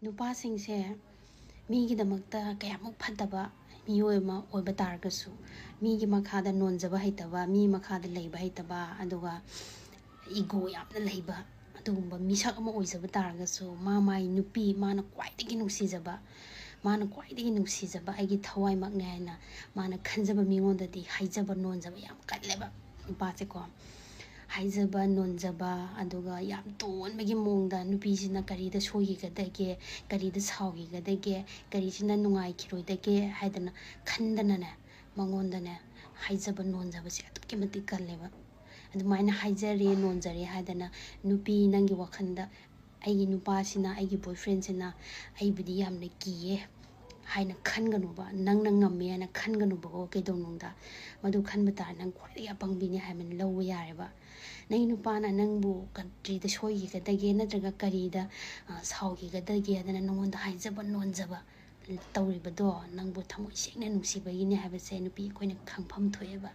नुपासिंसे मीगिदमक्ता कयामुक फद्दबा मियोय अमा ओइबा तारगसु मीगी मखादा नोंजबा हैतबा मी मखादा लैबा हैतबा अदुगा इगो यामना लैबा अदुगुंबा मिसक अमा ओइजबा तारगसु माई नुपी माना क्वाइदगी नुंसीजबा आइगी थवाइमकने हाइना माना खंजबा मिगोंददी हाइजबा नोंजबा याम कल्लेबा नुपासेको हाइजबा नोंजबा अदुगा याम तोनबगी मोंगदा नुपीसिना करीदा सोइगिगदगे करीदा साउगिगदगे करीसिना नुंगाइखिरोइदगे हाइदना खंदनाने मंगोंदने हाइजबा नोंजबसे अदुक्कि मति कल्लेबा अदुमाइना हाइजरे नोंजरे हाइदना नुपी नंगी वखंदा आइगी नुपासिना आइगी बॉयफ्रेंडसिना आइबुदी यामने किये हाइना खनगनुबा नंगना ngम्मे हाइना खनगनुबगो केदोंनुंगदा मदु खनबा तार नंग ख्वाइदगी अपंगबिने हाइमन लौबा यारेबा नंगी नुपाना नंगबु करीदा सोइगिगदगे नत्रगा करीदा साउगिगदगे अदना नंगोंदा हाइजबा नोंजबा तौरिबदो नंगबु थमोइ सेंगना नुंसिबगिने हाइबसे नुपी अखोइना खंगफम थोएबा।